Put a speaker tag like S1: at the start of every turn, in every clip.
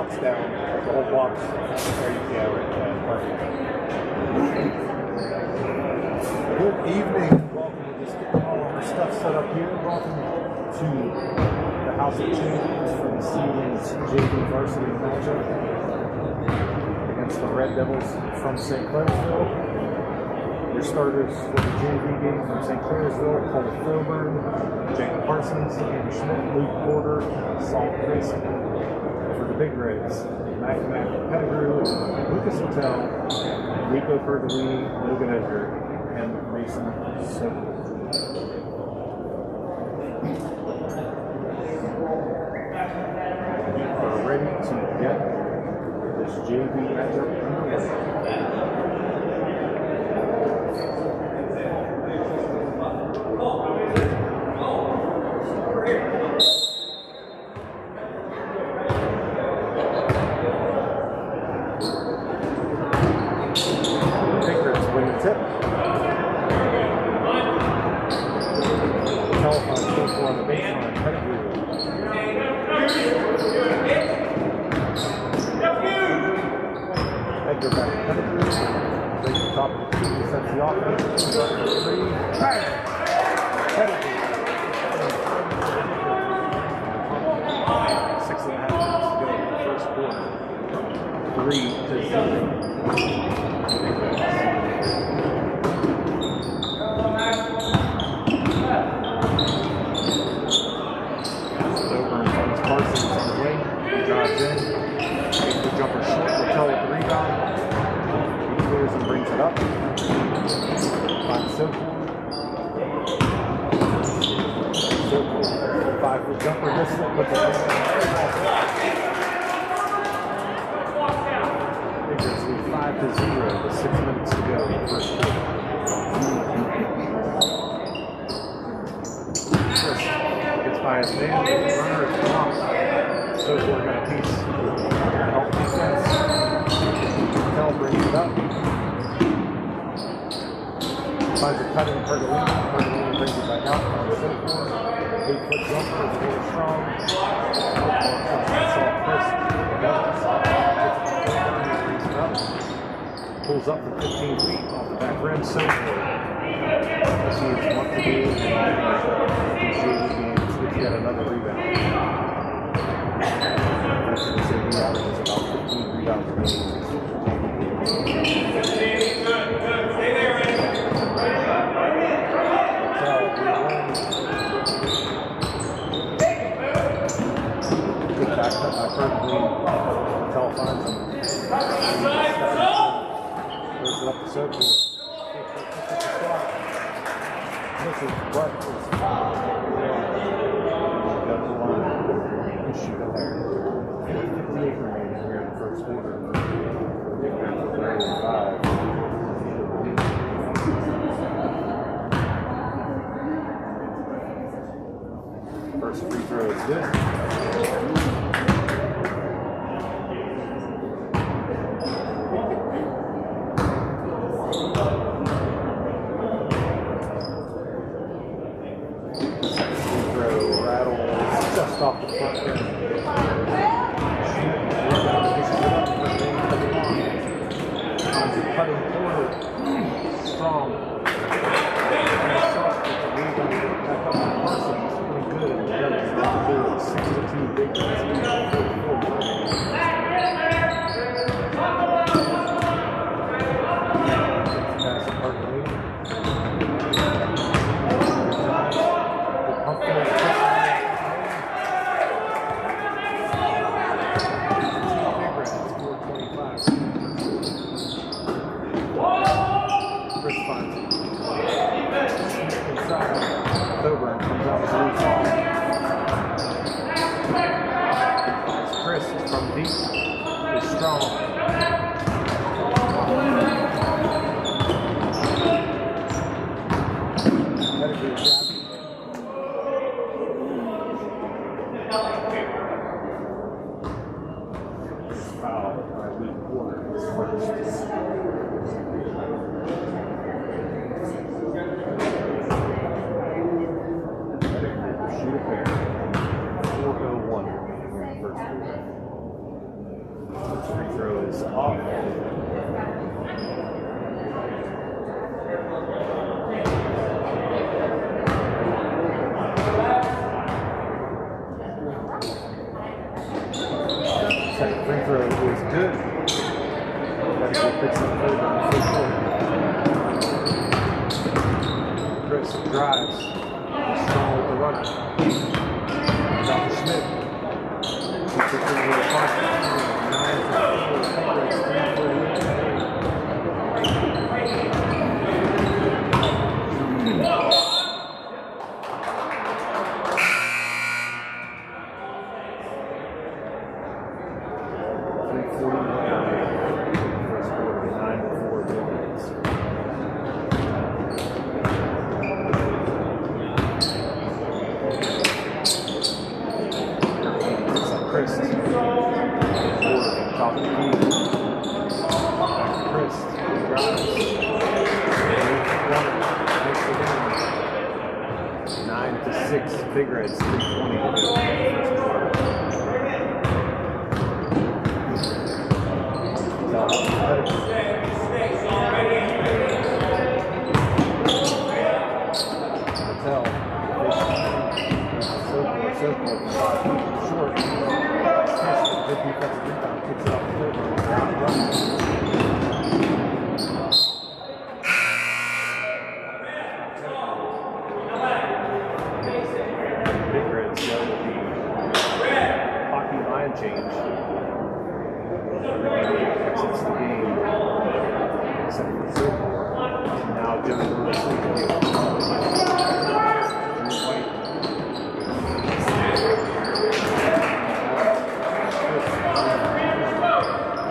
S1: blocks down, the whole blocks. Yeah, right. Good evening. Welcome to just getting all of our stuff set up here. Welcome to the House of Champions for the Seasons JV Varsity matchup against the Red Devils from St. Clairsville. Your starters for the JV game from St. Clairsville: Cole Thoburn, Jake Parsons, Ian Schmidt, Luke Porter, Saul Crisp. For the Big Reds, Mac Pettigrew, Lucas Hotel, Rico Pergolini, Logan Edgar, and Mason Silver. We are ready to get this JV matchup underway. Pulls up for 15 feet off the back rim, so let's see what to do in these JV games to get another rebound. That's going to say he averages about 15 rebounds a game. Good back cut by Berkeley. Hotel finds him. Goes it up the circle. This is what is got the line issue there. 58 remaining here in the first quarter. First free throw is good. Off the front end. Cutting corner. Strong. Shot. Back up on Parsons. Pretty good. And 6-2 big guys. Thoburn comes out with the Chris drives. He's strong with the runner. Dr. Smith. Keeps it to the front. 9 for 9-6, Big Reds, 3:20 to go. Short. Good defensive rebound, kicks it off the change. Everybody exits the game except for Silver. Now Joey Lewis leading the game.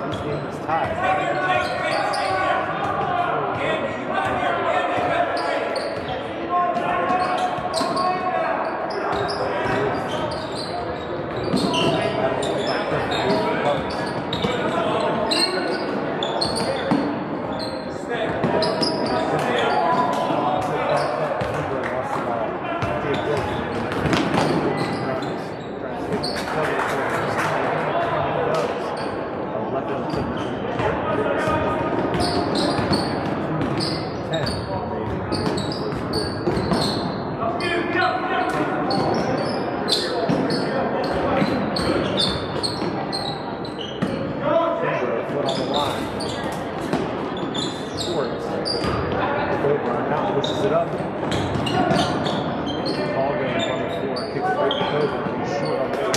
S1: This game is tied. Pushes it up. Ball game on the floor, kicks it right to Kobe. He's short on the floor.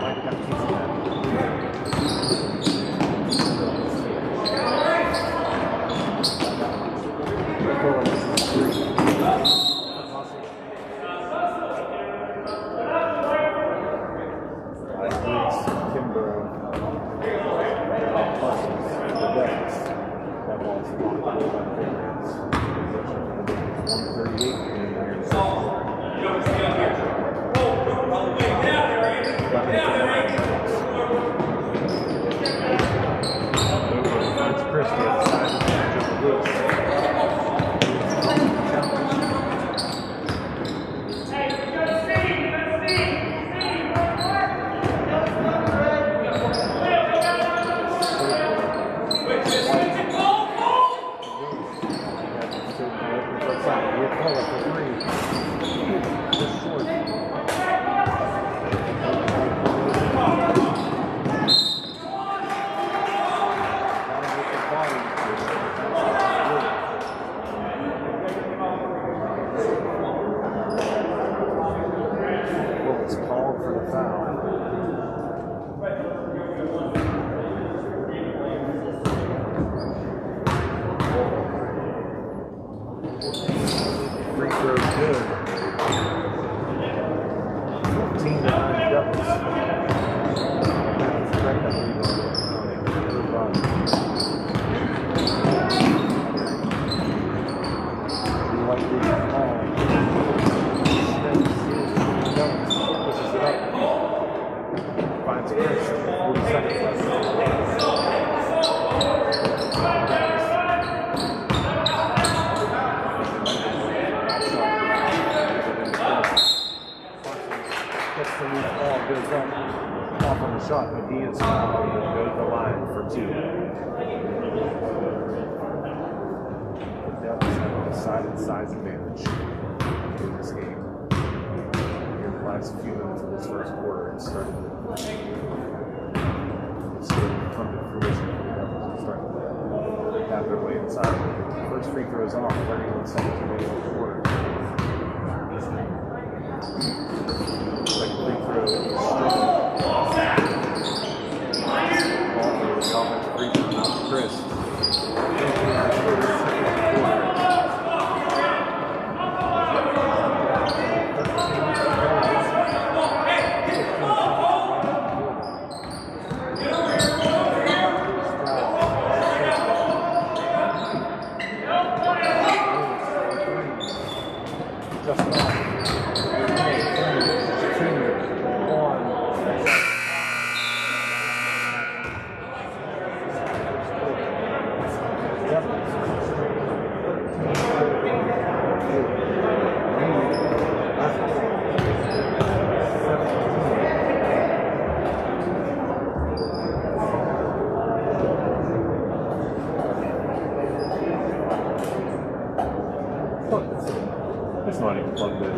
S1: Mike got keeps that. That ball's blocked by the Patriots. 138 finds Chris the other side of the matchup with Lewis. Called for the foul. Free throw good. 14-9 doubles. Right up finds Chris, 40 seconds left. Gets the loose ball, goes up, off on the shot, but he is fouled and goes to the line for 2. The Devils have a decided size advantage in this game. In the last few minutes of this first quarter, it started to come to fruition. Starting to have their way inside. first free throws off, 31 seconds remaining in the quarter. Second free throw is the offensive free throw off Chris. It's not even plugged in.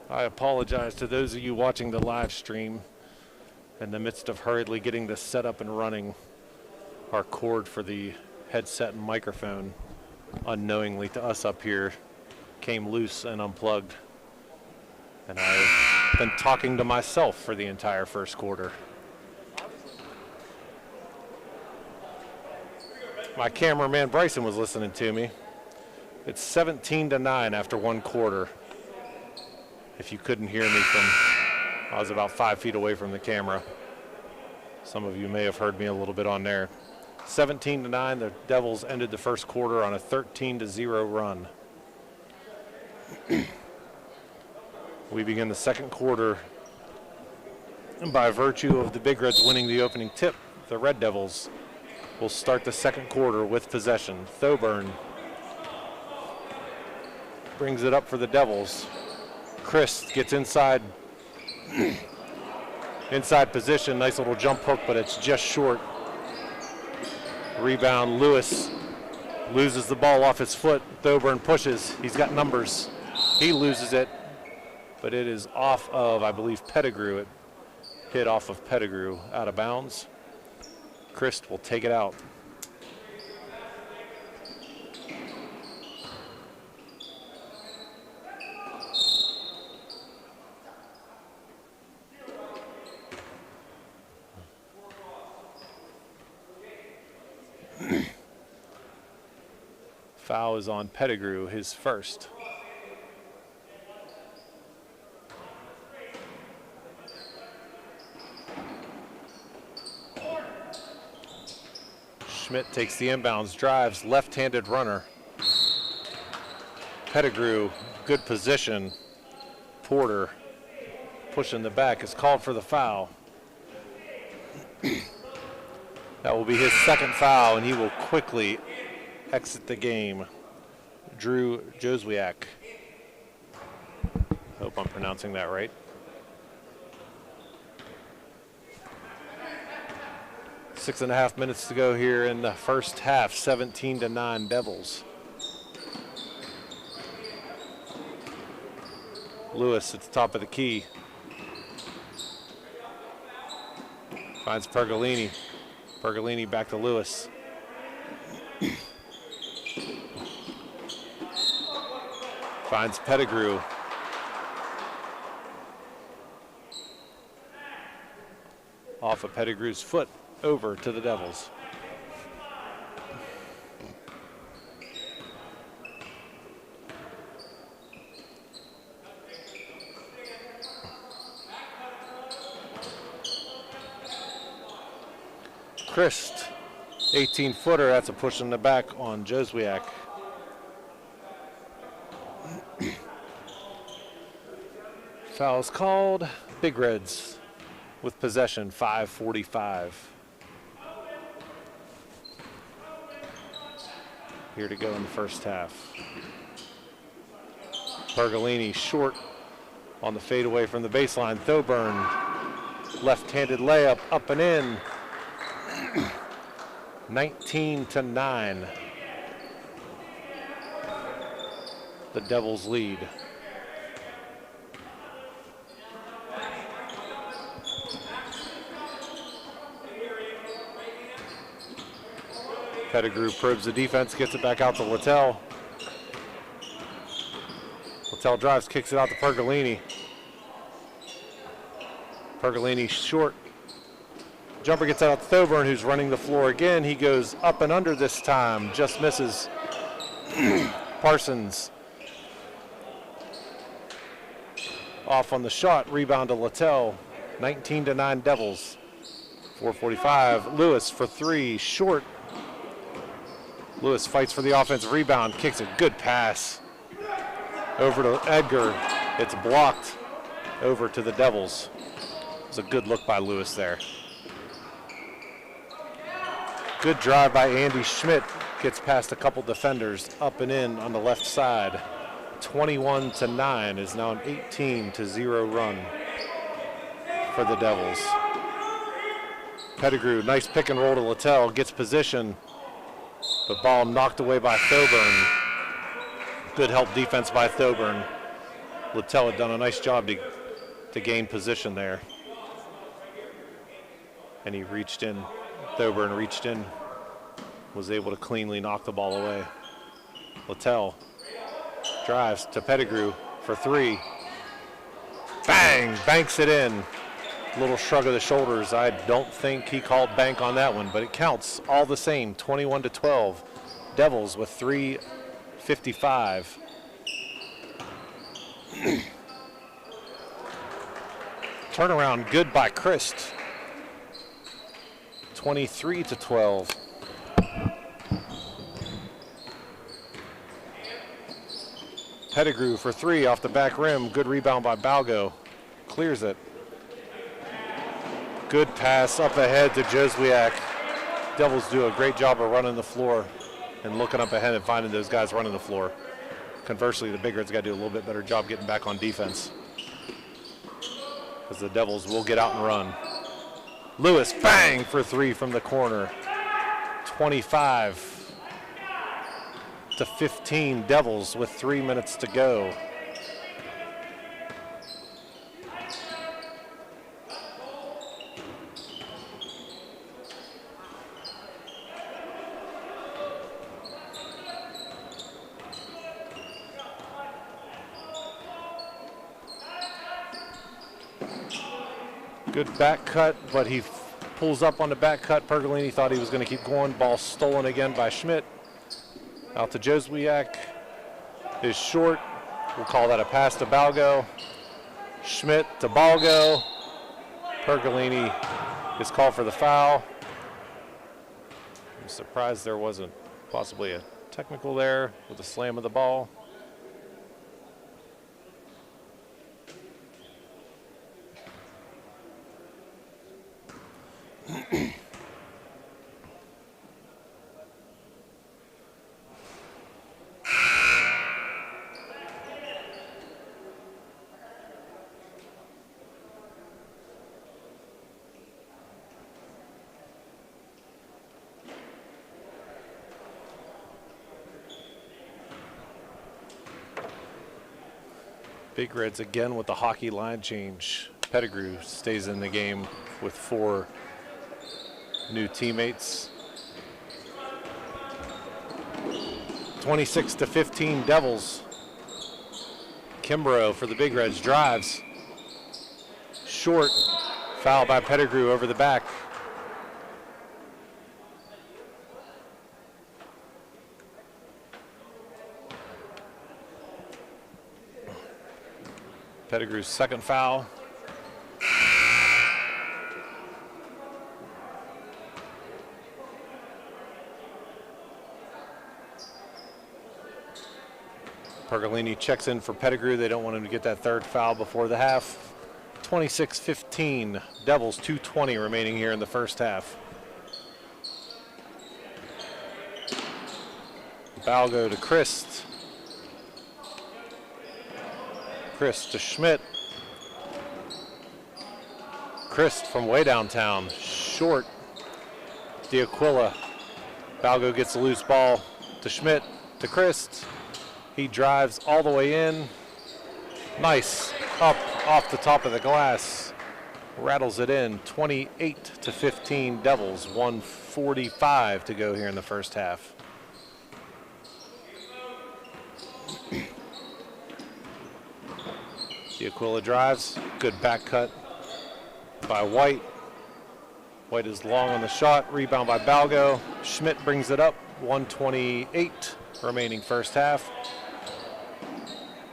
S2: I apologize to those of you watching the live stream. In the midst of hurriedly getting this set up and running, our cord for the headset and microphone, unknowingly to us up here, came loose and unplugged. And I've been talking to myself for the entire first quarter. My cameraman Bryson was listening to me. It's 17-9 after one quarter. If you couldn't hear me I was about 5 feet away from the camera. Some of you may have heard me a little bit on there. 17-9, the Devils ended the first quarter on a 13-0 run. We begin the second quarter, and by virtue of the Big Reds winning the opening tip, the Red Devils will start the second quarter with possession. Thoburn brings it up for the Devils. Chris gets inside position, nice little jump hook, but it's just short. Rebound, Lewis loses the ball off his foot. Thoburn pushes, he's got numbers. He loses it, but it is off of, I believe, Pettigrew. It hit off of Pettigrew out of bounds. Christ will take it out. Foul is on Pettigrew, his first. Schmidt takes the inbounds, drives, left-handed runner. Pettigrew, good position. Porter pushing the back is called for the foul. That will be his second foul, and he will quickly exit the game. Drew Joswiak. Hope I'm pronouncing that right. Six and a half minutes to go here in the first half. 17-9 Devils. Lewis at the top of the key. Finds Pergolini. Pergolini back to Lewis. Finds Pettigrew. Off of Pettigrew's foot, over to the Devils. Christ, 18-footer, that's a push in the back on Joswiak. Foul's called. Big Reds with possession, 5:45. Here to go in the first half. Pergolini short on the fadeaway from the baseline. Thoburn, left-handed layup, up and in. 19-9. the Devils lead. Pettigrew probes the defense, gets it back out to Littell. Littell drives, kicks it out to Pergolini. Pergolini short. Jumper gets out to Thoburn, who's running the floor again. He goes up and under this time, just misses. Parsons off on the shot, rebound to Littell. 19-9 Devils. 4:45. Lewis for three, short. Lewis fights for the offensive rebound, kicks a good pass over to Edgar. It's blocked over to the Devils. It's a good look by Lewis there. Good drive by Andy Schmidt. Gets past a couple defenders, up and in on the left side. 21-9 is now an 18-0 run for the Devils. Pettigrew, nice pick and roll to Littell, gets position. The ball knocked away by Thoburn. Good help defense by Thoburn. Littell had done a nice job to gain position there. And he reached in, Thoburn reached in, was able to cleanly knock the ball away. Littell drives to Pettigrew for three. Bang, banks it in. Little shrug of the shoulders. I don't think he called bank on that one, but it counts all the same. 21-12. Devils with 3:55. Turnaround good by Christ. 23-12. Pettigrew for three off the back rim. Good rebound by Balgo. Clears it. Good pass up ahead to Joswiak. Devils do a great job of running the floor and looking up ahead and finding those guys running the floor. Conversely, the Big Reds got to do a little bit better job getting back on defense, because the Devils will get out and run. Lewis, bang, for three from the corner. 25-15, Devils with 3 minutes to go. Good back cut, but he pulls up on the back cut. Pergolini thought he was going to keep going. Ball stolen again by Schmidt. Out to Joswiak. Is short. We'll call that a pass to Balgo. Schmidt to Balgo. Pergolini is called for the foul. I'm surprised there wasn't possibly a technical there with the slam of the ball. Big Reds again with the hockey line change. Pettigrew stays in the game with 4 new teammates. 26-15 Devils. Kimbrough for the Big Reds drives. Short, foul by Pettigrew over the back. Pettigrew's second foul. Pergolini checks in for Pettigrew. They don't want him to get that third foul before the half. 26-15. Devils, 2:20 remaining here in the first half. Balgo to Christ. Christ to Schmidt. Christ from way downtown. Short. D'Aquila. Balgo gets the loose ball to Schmidt to Christ. He drives all the way in. Nice, up off the top of the glass. Rattles it in, 28-15 Devils, 1:45 to go here in the first half. D'Aquila drives, good back cut by White. White is long on the shot, rebound by Balgo. Schmidt brings it up, 1:28 remaining first half.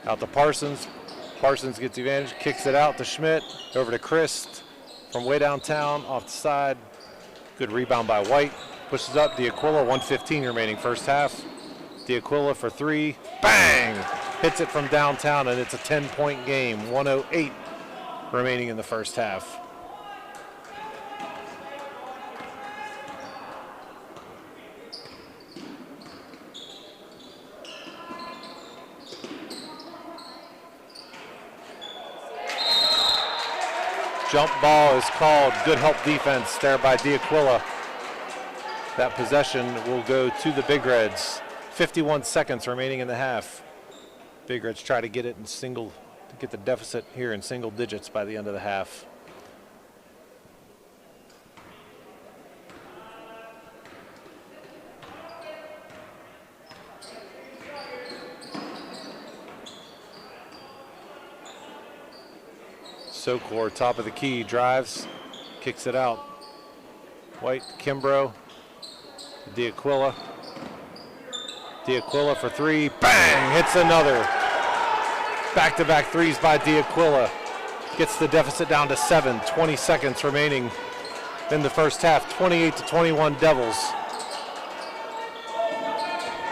S2: Out to Parsons. Parsons gets the advantage, kicks it out to Schmidt, over to Christ from way downtown, off the side. Good rebound by White, pushes up D'Aquila, 1:15 remaining first half. D'Aquila for three, bang! Hits it from downtown, and it's a 10-point game, 1:08 remaining in the first half. Jump ball is called. Good help defense there by D'Aquila. That possession will go to the Big Reds. 51 seconds remaining in the half. Big Reds try to get it in to get the deficit here in single digits by the end of the half. Sokor, top of the key, drives, kicks it out. White, Kimbrough, D'Aquila. D'Aquila for three, bang, hits another. Back-to-back threes by D'Aquila. Gets the deficit down to 7, 20 seconds remaining in the first half, 28-21 Devils.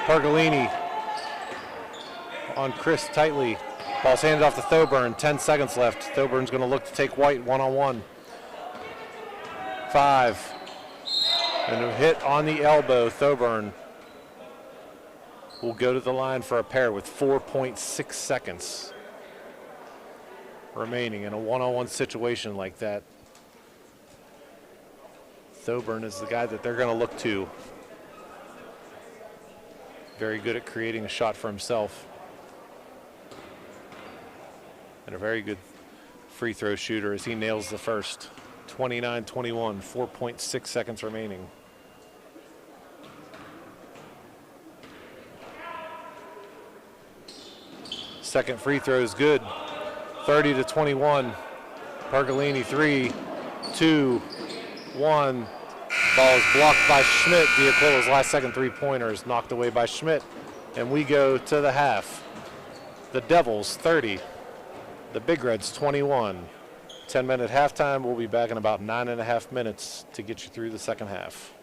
S2: Pergolini on Chris tightly. Ball's handed off to Thoburn, 10 seconds left. Thoburn's gonna look to take White one-on-one. 5, and a hit on the elbow. Thoburn will go to the line for a pair with 4.6 seconds remaining in a one-on-one situation like that. Thoburn is the guy that they're gonna look to. Very good at creating a shot for himself. And a very good free throw shooter as he nails the first. 29-21, 4.6 seconds remaining. Second free throw is good. 30-21. Pergolini, 3, 2, 1. Ball is blocked by Schmidt. D'Aquila's last second three-pointer is knocked away by Schmidt. And we go to the half. The Devils, 30. The Big Reds, 21. 10-minute halftime. We'll be back in about 9.5 minutes to get you through the second half.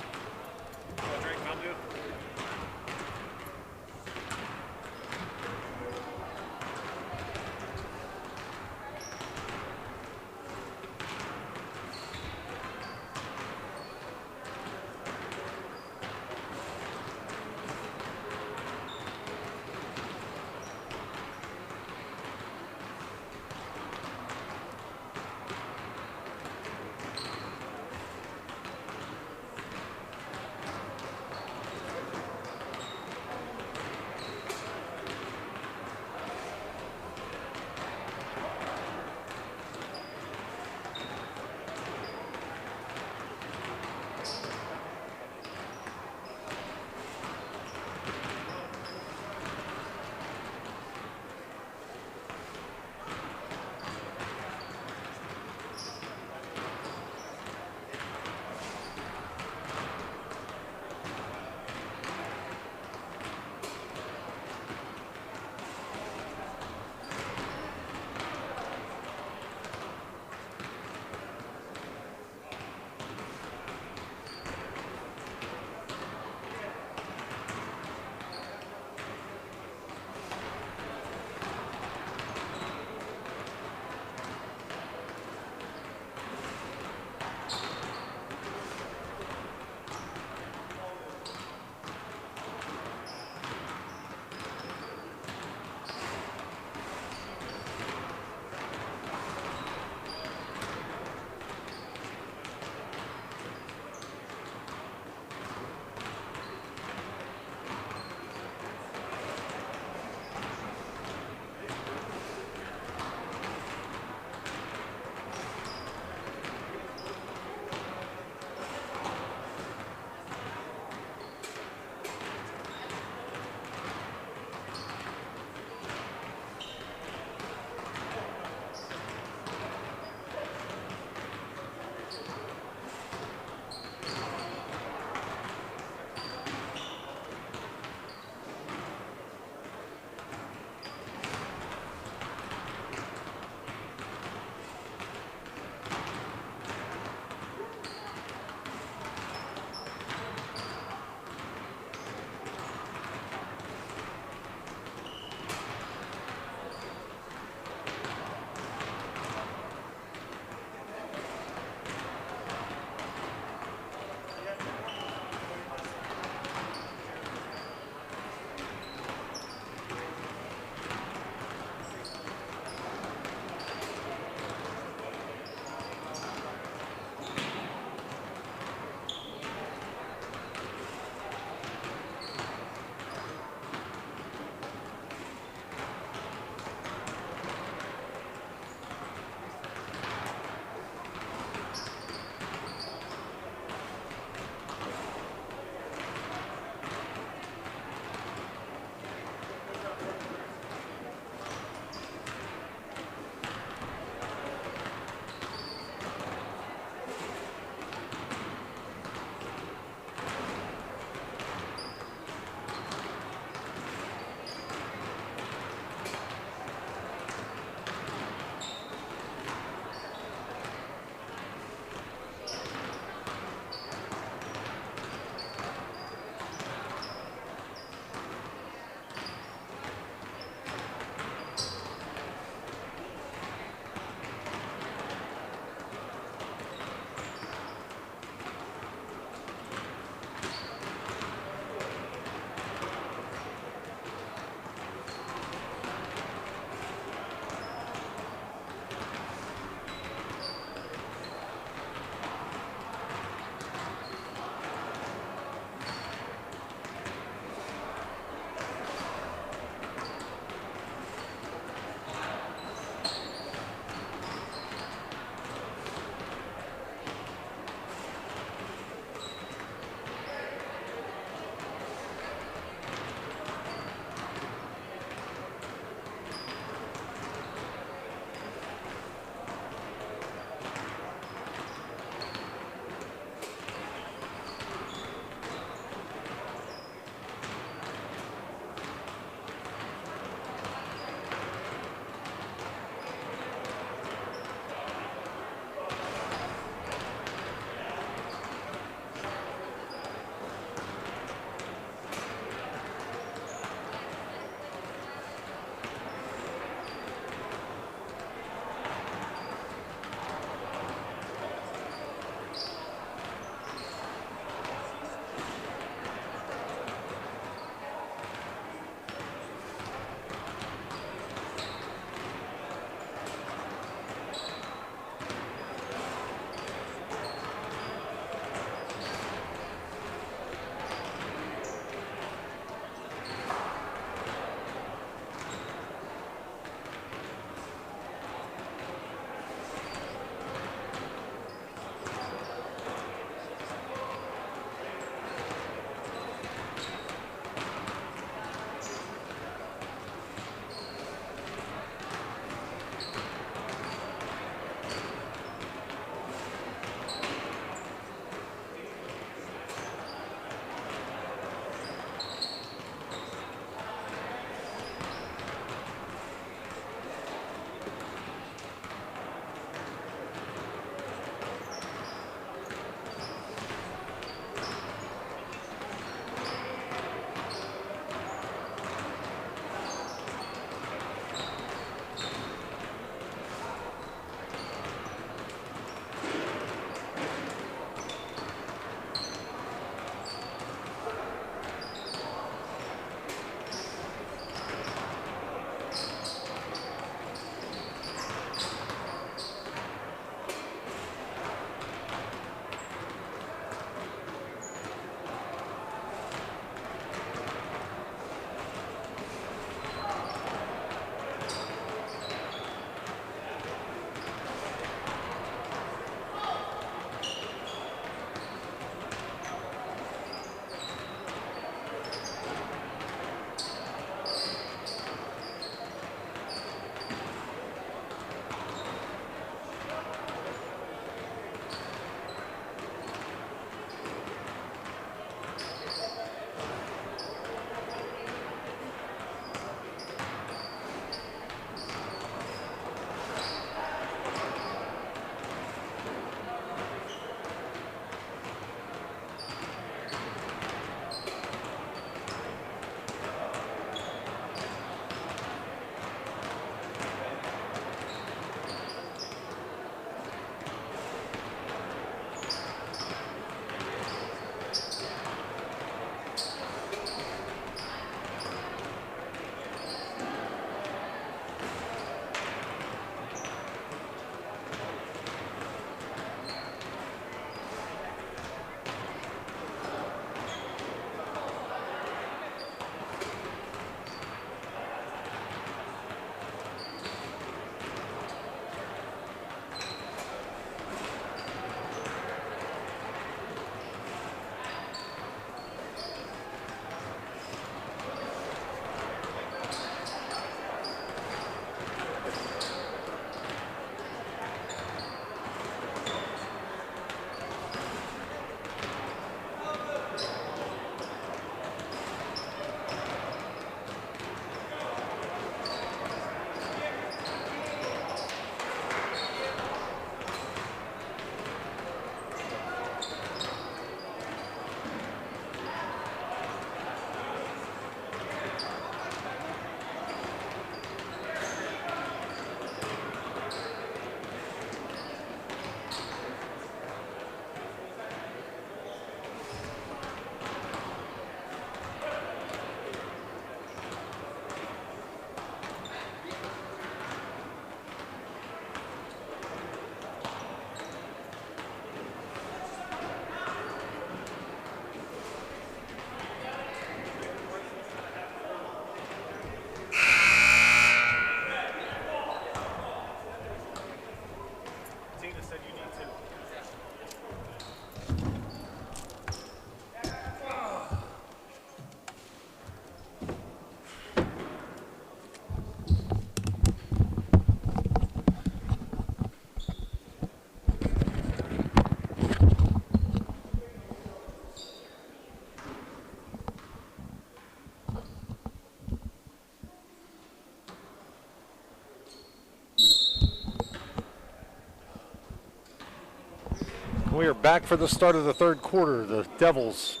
S2: We are back for the start of the third quarter. The Devils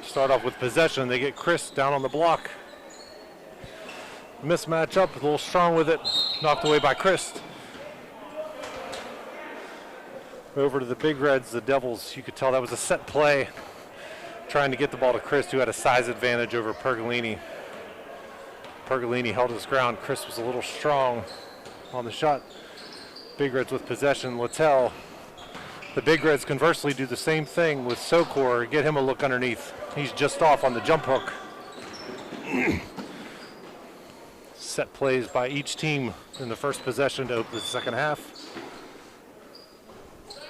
S2: start off with possession. They get Chris down on the block. Mismatch up, a little strong with it. Knocked away by Chris. Over to the Big Reds, the Devils. You could tell that was a set play. Trying to get the ball to Chris, who had a size advantage over Pergolini. Pergolini held his ground. Chris was a little strong on the shot. Big Reds with possession. Littell. The Big Reds conversely do the same thing with Sokor. Get him a look underneath. He's just off on the jump hook. Set plays by each team in the first possession to open the second half.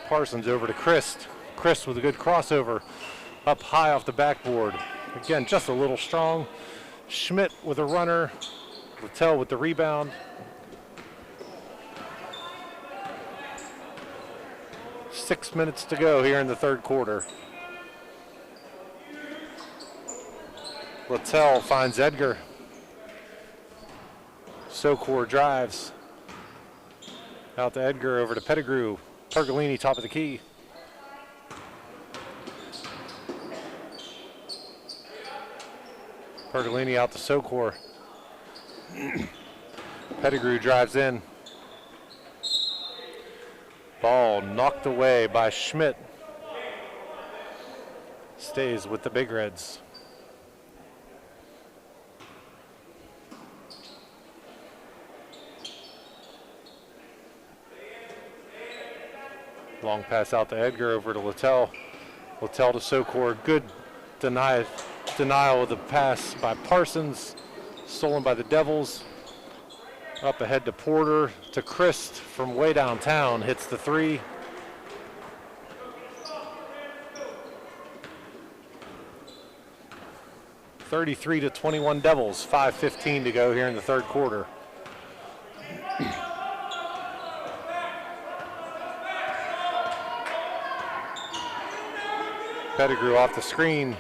S2: Parsons over to Chris. Chris with a good crossover. Up high off the backboard. Again, just a little strong. Schmidt with a runner. Littell with the rebound. 6 minutes to go here in the third quarter. Littell finds Edgar. Sokor drives. Out to Edgar, over to Pettigrew. Pergolini top of the key. Pergolini out to Sokor. Pettigrew drives in. Ball knocked away by Schmidt. Stays with the Big Reds. Long pass out to Edgar, over to Littell. Littell to Sokor. Good denial of the pass by Parsons. Stolen by the Devils. Up ahead to Porter, to Christ from way downtown, hits the three. (33-21) Devils, 5:15 to go here in the third quarter. Pettigrew off the screen.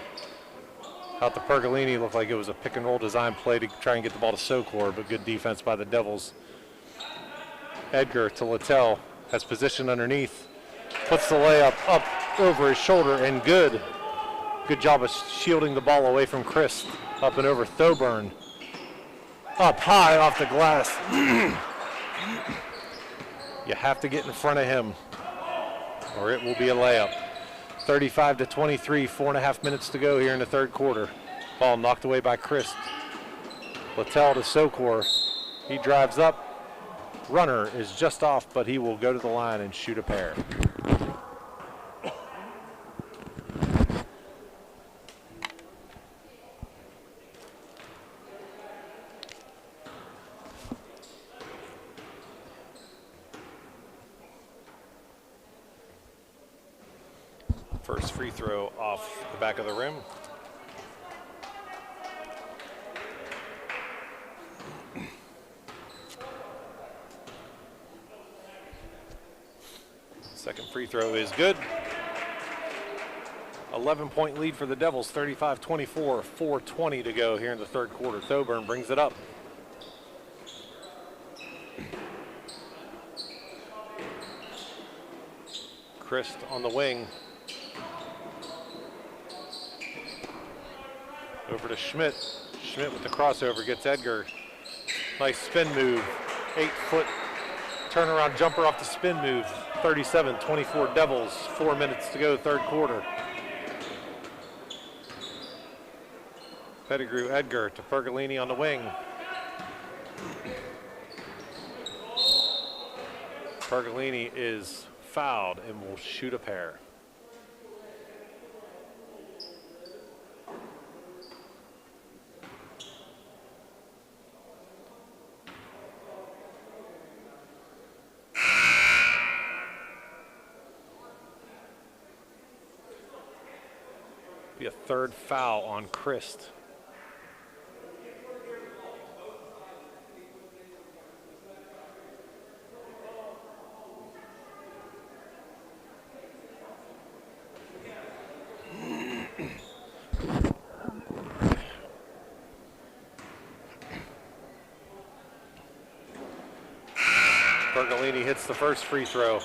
S2: Out to Pergolini, looked like it was a pick and roll design play to try and get the ball to Sokor, but good defense by the Devils. Edgar to Littell, has position underneath, puts the layup up over his shoulder, and good. Good job of shielding the ball away from Chris. Up and over Thoburn. Up high off the glass. You have to get in front of him, or it will be a layup. 35-23, 4.5 minutes to go here in the third quarter. Ball knocked away by Chris. Littell to Sokor. He drives up. Runner is just off, but he will go to the line and shoot a pair. First free throw off the back of the rim. Second free throw is good. 11-point lead for the Devils, 35-24, 4:20 to go here in the third quarter. Thoburn brings it up. Christ on the wing. Over to Schmidt. Schmidt with the crossover, gets Edgar. Nice spin move. 8-foot turnaround jumper off the spin move. 37-24 Devils. 4 minutes to go, third quarter. Pettigrew, Edgar to Pergolini on the wing. Pergolini is fouled and will shoot a pair. Be a third foul on Christ. Pergolini hits the first free throw.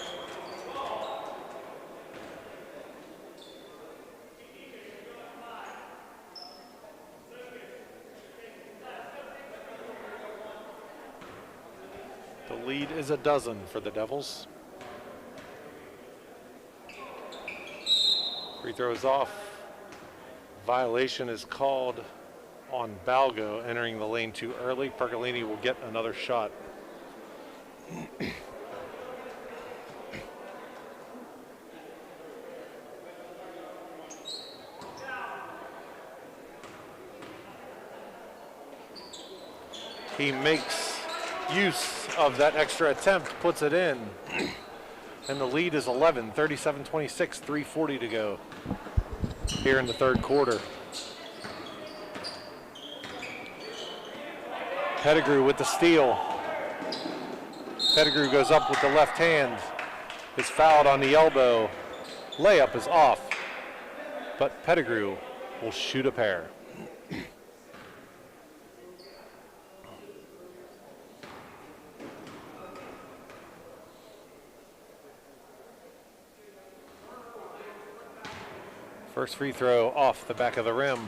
S2: lead is a dozen for the Devils. Free throw is off. Violation is called on Balgo entering the lane too early. Pergolini will get another shot. He makes use of that extra attempt, puts it in, and the lead is 11, 37-26, 3:40 to go here in the third quarter. Pettigrew with the steal. Pettigrew goes up with the left hand, is fouled on the elbow. Layup is off, but Pettigrew will shoot a pair. First free throw off the back of the rim.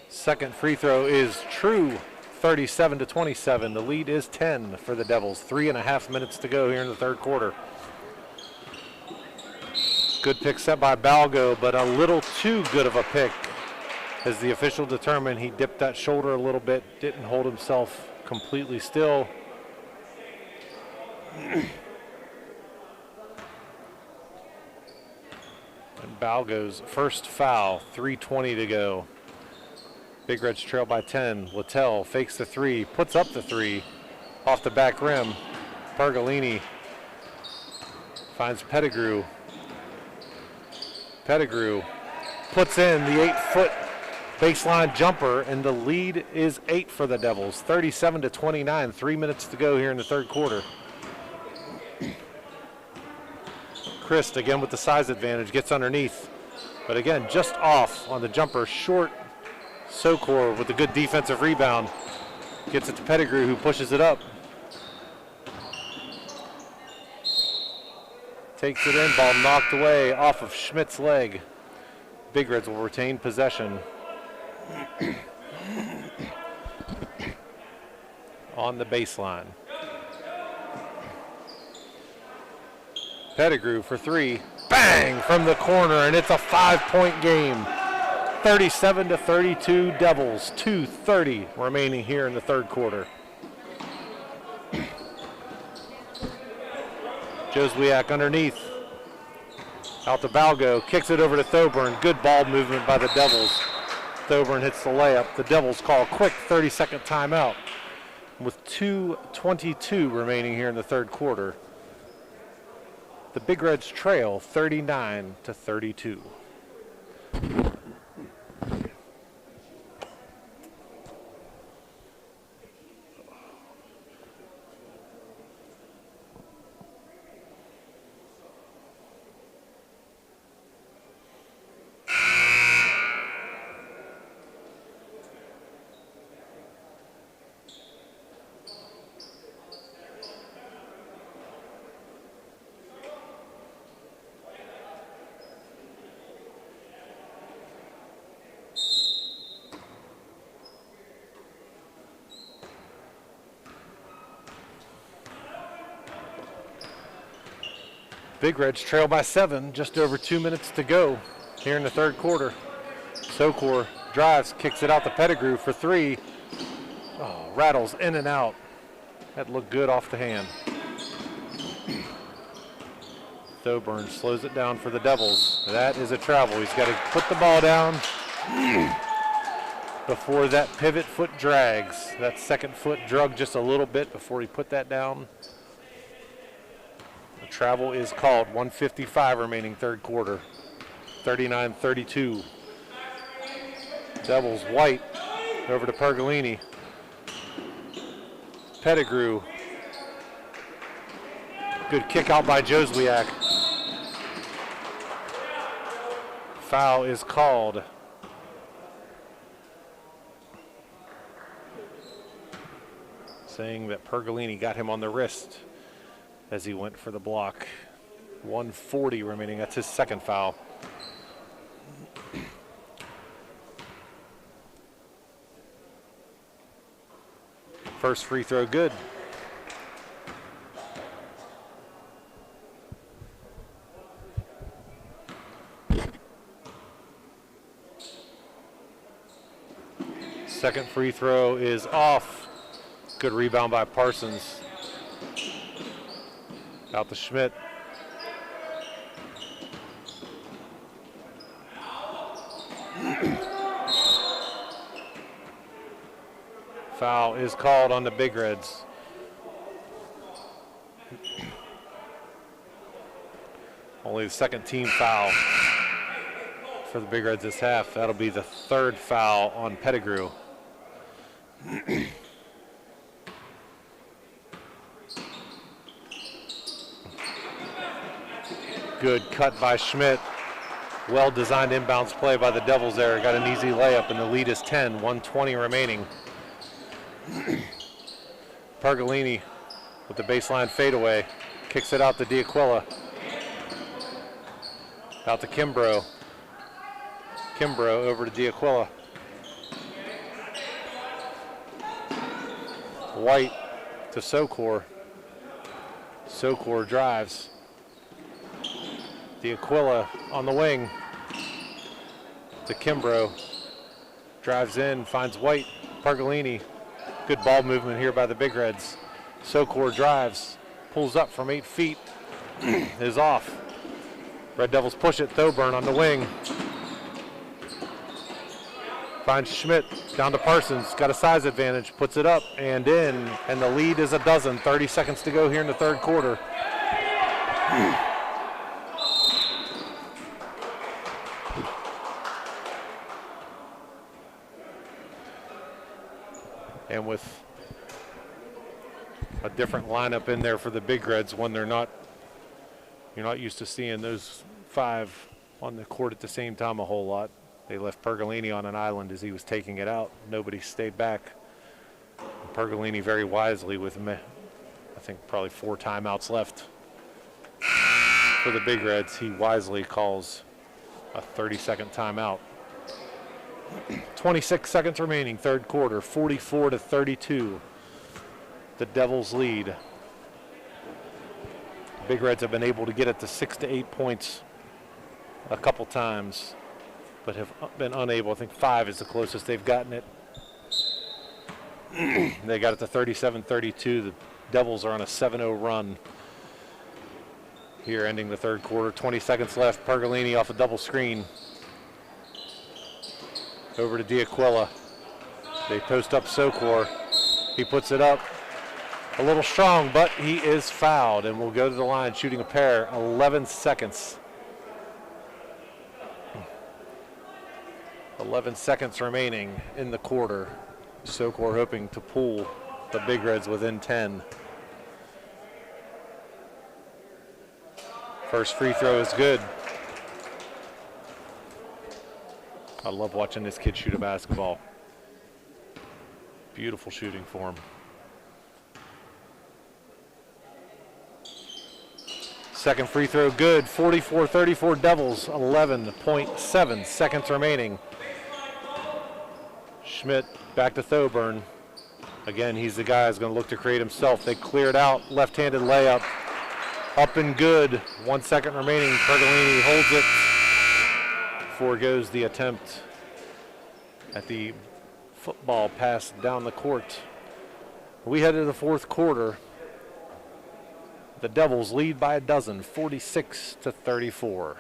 S2: Second free throw is true, 37-27. The lead is 10 for the Devils. 3.5 minutes to go here in the third quarter. Good pick set by Balgo, but a little too good of a pick. As the official determined, he dipped that shoulder a little bit, didn't hold himself completely still. And Balgo's first foul, 3:20 to go. Big Reds trail by 10. Littell fakes the three, puts up the three off the back rim. Pergolini finds Pettigrew. Pettigrew puts in the 8-foot baseline jumper, and the lead is 8 for the Devils. 37-29, 3 minutes to go here in the third quarter. Christ again with the size advantage, gets underneath, but again just off on the jumper, short. Sokor with a good defensive rebound, gets it to Pettigrew, who pushes it up. Takes it in, ball knocked away off of Schmidt's leg. Big Reds will retain possession. On the baseline. Pettigrew for three. Bang from the corner, and it's a 5-point game. 37-32 Devils. 2:30 remaining here in the third quarter. Joswiak underneath. Out to Balgo, kicks it over to Thoburn. Good ball movement by the Devils. Thoburn hits the layup. The Devils call a quick 30-second timeout with 2:22 remaining here in the third quarter. The Big Reds trail 39-32. Big Reds trail by 7, just over 2 minutes to go here in the third quarter. Sokor drives, kicks it out to Pettigrew for three. Oh, rattles in and out. That looked good off the hand. Thoburn slows it down for the Devils. That is a travel. He's got to put the ball down before that pivot foot drags. That second foot drug just a little bit before he put that down. The travel is called. 1:55 remaining third quarter. 39-32. Devils White over to Pergolini. Pettigrew. Good kick out by Joswiak. Foul is called. Saying that Pergolini got him on the wrist as he went for the block. 1:40 remaining. That's his second foul. First free throw good. Second free throw is off. Good rebound by Parsons. Out to Schmidt. Foul is called on the Big Reds. Only the second team foul for the Big Reds this half. That'll be the third foul on Pettigrew. Good cut by Schmidt. Well-designed inbounds play by the Devils there. Got an easy layup, and the lead is 10, 1:20 remaining. Pergolini with the baseline fadeaway. Kicks it out to D'Aquila. Out to Kimbrough. Kimbrough over to D'Aquila. White to Sokor. Sokor drives. D'Aquila on the wing to Kimbrough. Drives in, finds White. Pergolini. Good ball movement here by the Big Reds. Sokor drives, pulls up from 8 feet, is off. Red Devils push it. Thoburn on the wing. Finds Schmidt down to Parsons. Got a size advantage. Puts it up and in. And the lead is a dozen. 30 seconds to go here in the third quarter. And with a different lineup in there for the Big Reds, when you're not used to seeing those 5 on the court at the same time a whole lot. They left Pergolini on an island as he was taking it out. Nobody stayed back. Pergolini very wisely with, I think, probably 4 timeouts left for the Big Reds. He wisely calls a 30-second timeout. 26 seconds remaining, third quarter, 44-32. The Devils lead. Big Reds have been able to get it to 6 to 8 points a couple times, but have been unable. I think 5 is the closest they've gotten it. They got it to 37-32. The Devils are on a 7-0 run here, ending the third quarter. 20 seconds left. Pergolini off a double screen. Over to D'Aquila. They post up Sokor. He puts it up a little strong, but he is fouled and will go to the line shooting a pair. 11 seconds. 11 seconds remaining in the quarter. Sokor hoping to pull the Big Reds within 10. First free throw is good. I love watching this kid shoot a basketball. Beautiful shooting form. Second free throw good. 44-34 Devils. 11.7 seconds remaining. Schmidt back to Thoburn. Again, he's the guy who's going to look to create himself. They clear it out. Left-handed layup. Up and good. 1 second remaining. Pergolini holds it. Foregoes the attempt at the football pass down the court. We head to the fourth quarter. The Devils lead by a dozen, 46-34.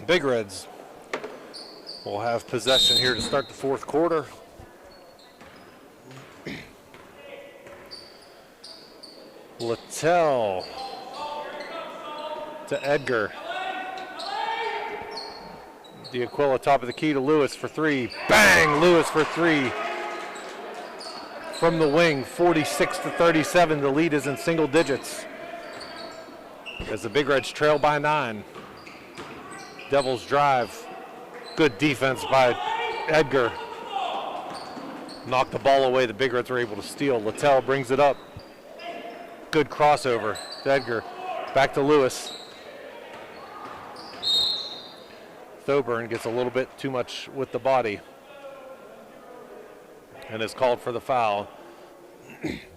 S2: Big Reds will have possession here to start the fourth quarter. Littell to Edgar. D'Aquila top of the key to Lewis for three. Bang! Lewis for three. From the wing, 46-37. The lead is in single digits as the Big Reds trail by 9. Devils drive. Good defense by Edgar. Knocked the ball away. The Big Reds were able to steal. Littell brings it up. Good crossover to Edgar. Back to Lewis. Thoburn gets a little bit too much with the body and is called for the foul.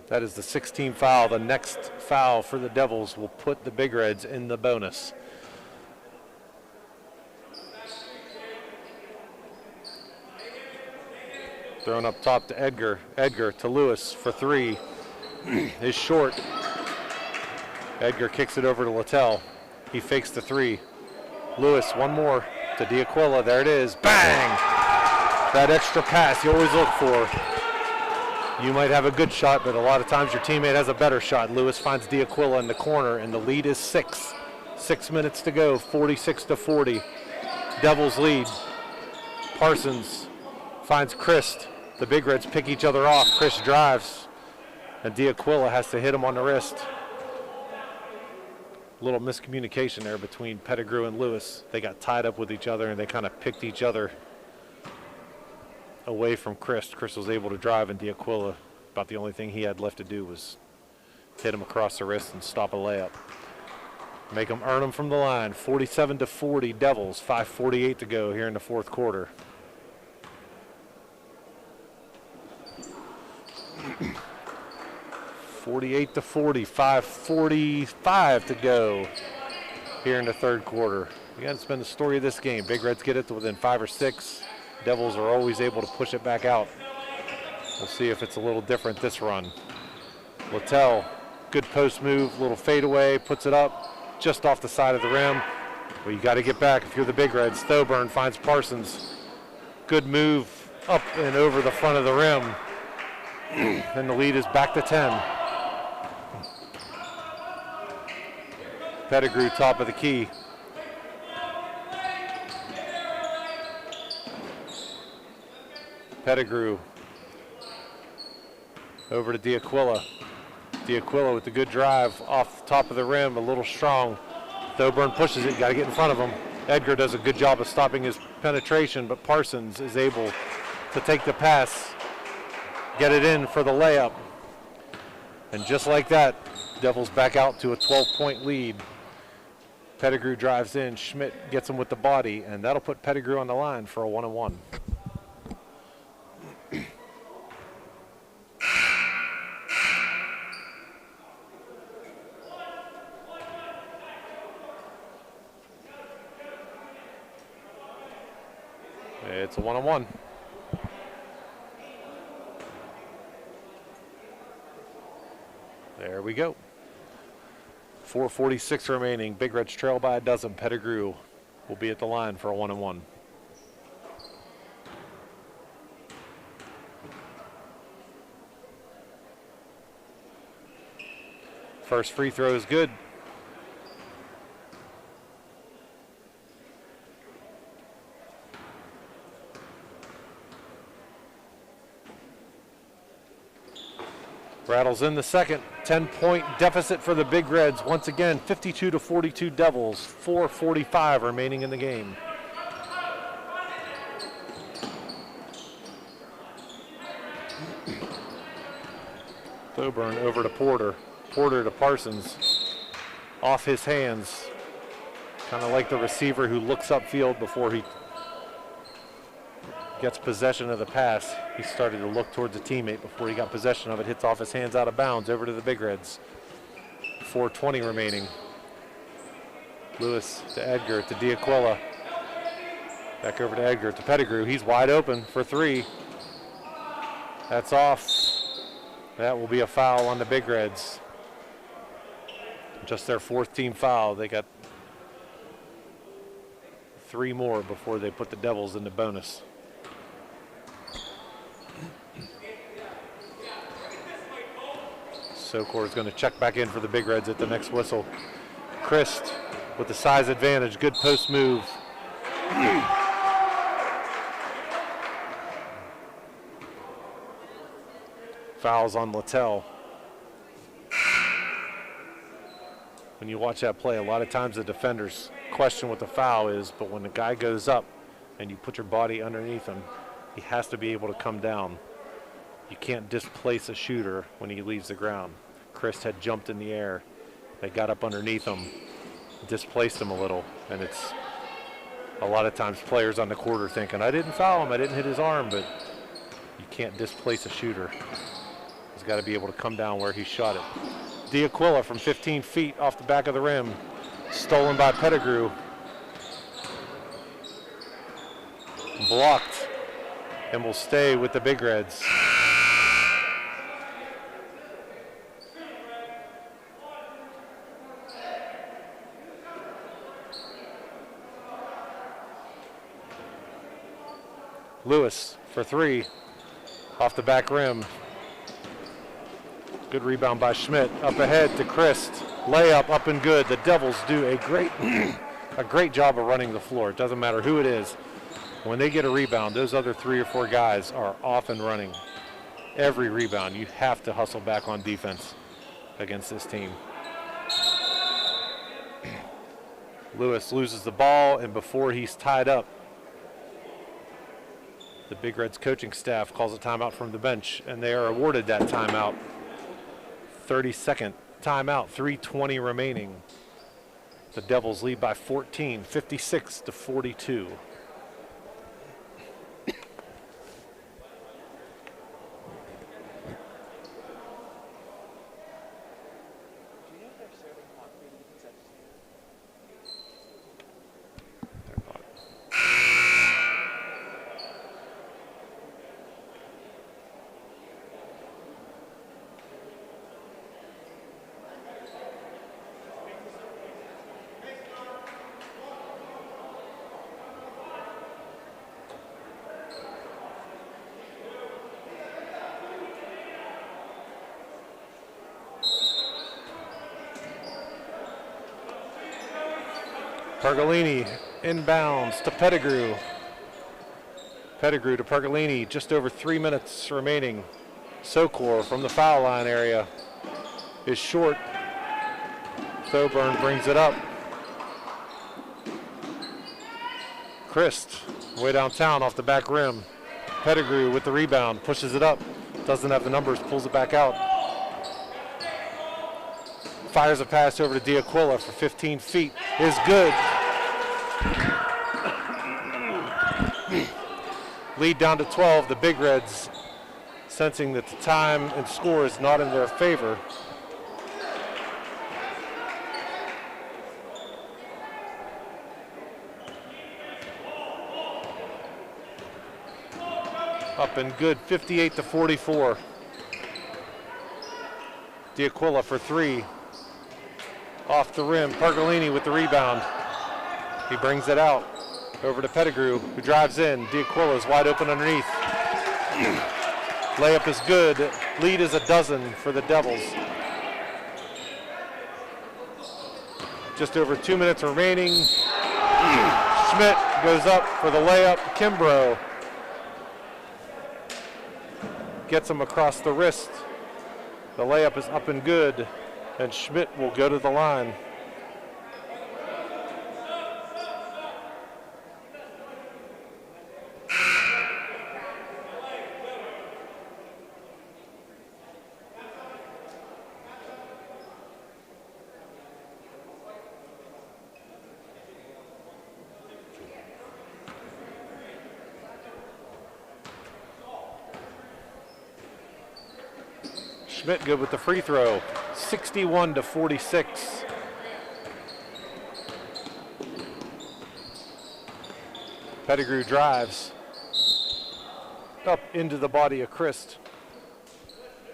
S2: That is the 16th foul. The next foul for the Devils will put the Big Reds in the bonus. Thrown up top to Edgar. Edgar to Lewis for three. Is short. Edgar kicks it over to Littell. He fakes the three. Lewis, one more to D'Aquila. There it is. Bang! That extra pass you always look for. You might have a good shot, but a lot of times your teammate has a better shot. Lewis finds D'Aquila in the corner, and the lead is 6. 6 minutes to go, 46-40. Devils lead. Parsons finds Christ. The Big Reds pick each other off. Christ drives, and D'Aquila has to hit him on the wrist. A little miscommunication there between Pettigrew and Lewis. They got tied up with each other, and they kind of picked each other away from Christ. Christ was able to drive, and D'Aquila, about the only thing he had left to do was hit him across the wrist and stop a layup. Make them earn them from the line. 47-40 Devils, 5:48 to go here in the fourth quarter. (48 to 40, 5:45 to go here in the third quarter. Again, it's been the story of this game. Big Reds get it to within 5 or 6. Devils are always able to push it back out. We'll see if it's a little different this run. Littell, good post move, little fadeaway, puts it up just off the side of the rim. Well, you got to get back if you're the Big Reds. Thoburn finds Parsons. Good move up and over the front of the rim. And the lead is back to 10. Pettigrew top of the key. Pettigrew over to D'Aquila. D'Aquila with the good drive off the top of the rim, a little strong. Thoburn pushes it, got to get in front of him. Edgar does a good job of stopping his penetration, but Parsons is able to take the pass, get it in for the layup. And just like that, Devils back out to a 12-point lead. Pettigrew drives in, Schmidt gets him with the body, and that'll put Pettigrew on the line for a 1-on-1. It's a 1-on-1. There we go. 4:46 remaining. Big Reds trail by a dozen. Pettigrew will be at the line for a 1-on-1. First free throw is good. Rattles in the second. 10-point deficit for the Big Reds. Once again, 52-42 Devils. 4:45 remaining in the game. Thoburn over to Porter. Porter to Parsons. Off his hands. Kind of like the receiver who looks upfield before he gets possession of the pass. He started to look towards a teammate before he got possession of it. Hits off his hands out of bounds over to the Big Reds. 4:20 remaining. Lewis to Edgar to D'Aquila. Back over to Edgar to Pettigrew. He's wide open for three. That's off. That will be a foul on the Big Reds. Just their fourth team foul. They got 3 more before they put the Devils into bonus. Sokor is going to check back in for the Big Reds at the next whistle. Christ with the size advantage, good post move. Fouls on Littell. When you watch that play, a lot of times the defenders question what the foul is, but when the guy goes up and you put your body underneath him, he has to be able to come down. You can't displace a shooter when he leaves the ground. Chris had jumped in the air. They got up underneath him, displaced him a little, and it's a lot of times players on the court are thinking, I didn't foul him, I didn't hit his arm, but you can't displace a shooter. He's got to be able to come down where he shot it. D'Aquila from 15 feet off the back of the rim, stolen by Pettigrew. Blocked, and will stay with the Big Reds. Lewis for 3, off the back rim. Good rebound by Schmidt. Up ahead to Christ. Layup up and good. The Devils do a great job of running the floor. It doesn't matter who it is. When they get a rebound, those other 3 or 4 guys are off and running. Every rebound, you have to hustle back on defense against this team. Lewis loses the ball, and before he's tied up, the Big Reds coaching staff calls a timeout from the bench, and they are awarded that timeout. 30-second timeout, 3:20 remaining. The Devils lead by 14, 56-42. Pergolini inbounds to Pettigrew. Pettigrew to Pergolini, just over 3 minutes remaining. Sokor from the foul line area is short. Thoburn brings it up. Christ way downtown off the back rim. Pettigrew with the rebound, pushes it up. Doesn't have the numbers, pulls it back out. Fires a pass over to D'Aquila for 15 feet. Is good. Lead down to 12. The Big Reds sensing that the time and score is not in their favor. Up and good, 58-44. D'Aquila for 3. Off the rim, Pergolini with the rebound. He brings it out over to Pettigrew, who drives in. D'Aquila is wide open underneath. Layup is good. Lead is 12 for the Devils. Just over 2 minutes remaining. Schmidt goes up for the layup. Kimbrough gets him across the wrist. The layup is up and good, and Schmidt will go to the line. Schmidt good with the free throw, 61-46. Pettigrew drives up into the body of Christ,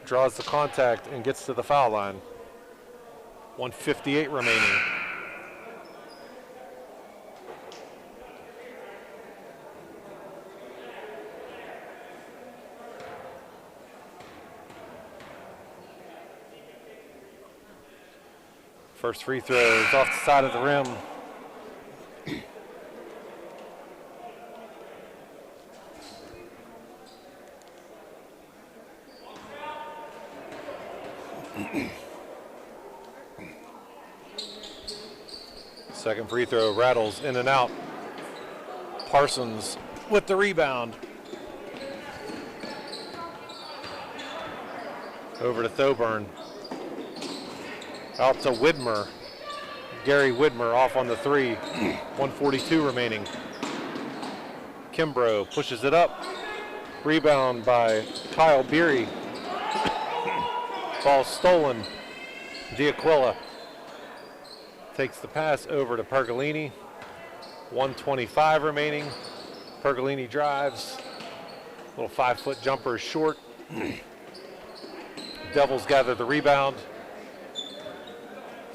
S2: draws the contact and gets to the foul line. 1:58 remaining. First free throw is off the side of the rim. Second free throw rattles in and out. Parsons with the rebound. Over to Thoburn. Out to Widmer. Gary Widmer off on the three. 1:42 remaining. Kimbrough pushes it up. Rebound by Kyle Beery. Ball stolen. D'Aquila takes the pass over to Pergolini. 1:25 remaining. Pergolini drives. Little 5-foot jumper is short. Devils gather the rebound.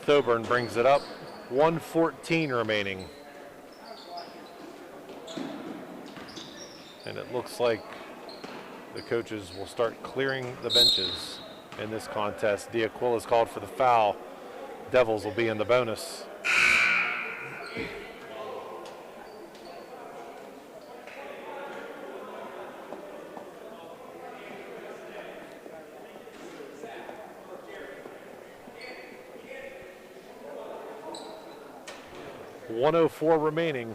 S2: Thoburn brings it up. 1:14 remaining. And it looks like the coaches will start clearing the benches in this contest. D'Aquila is called for the foul. Devils will be in the bonus. .104 remaining.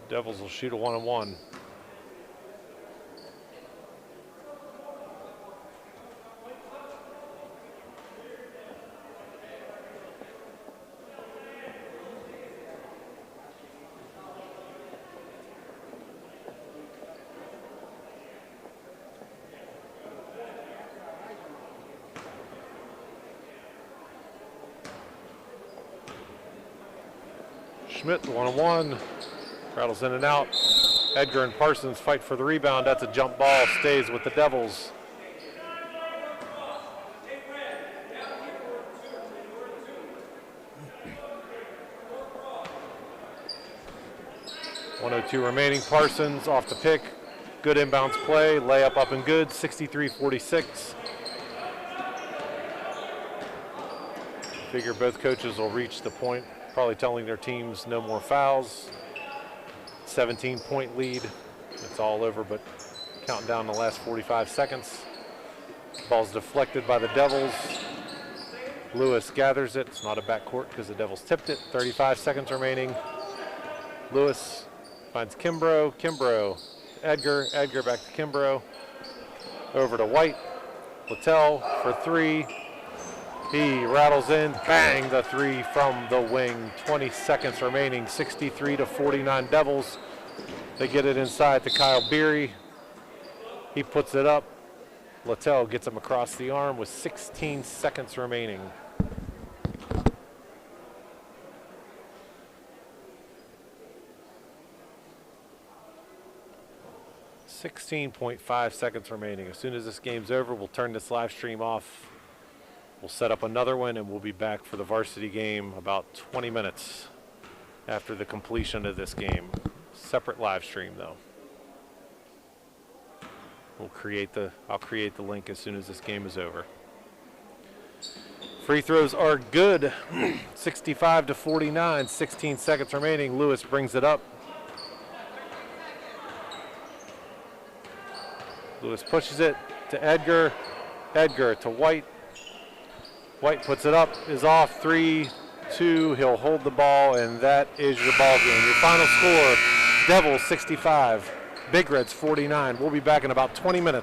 S2: Devils will shoot a 1-on-1. Schmidt, 1-on-1, rattles in and out. Edgar and Parsons fight for the rebound. That's a jump ball, stays with the Devils. .102 remaining. Parsons off the pick. Good inbounds play, layup up and good, 63-46. Figure both coaches will reach the point, probably telling their teams no more fouls. 17-point lead. It's all over, but counting down the last 45 seconds. Ball's deflected by the Devils. Lewis gathers it. It's not a backcourt because the Devils tipped it. 35 seconds remaining. Lewis finds Kimbrough. Kimbrough, Edgar. Edgar back to Kimbrough. Over to White. Littell for three. He rattles in, bang, the three from the wing. 20 seconds remaining, 63-49 Devils. They get it inside to Kyle Beery. He puts it up. Littell gets him across the arm with 16 seconds remaining. .5 seconds remaining. As soon as this game's over, we'll turn this live stream off. We'll set up another one, and we'll be back for the varsity game about 20 minutes after the completion of this game. Separate live stream, though. I'll create the link as soon as this game is over. Free throws are good. 65-49, 16 seconds remaining. Lewis brings it up. Lewis pushes it to Edgar. Edgar to White. White puts it up, is off, 3-2, he'll hold the ball, and that is your ball game. Your final score, Devils 65, Big Reds 49. We'll be back in about 20 minutes.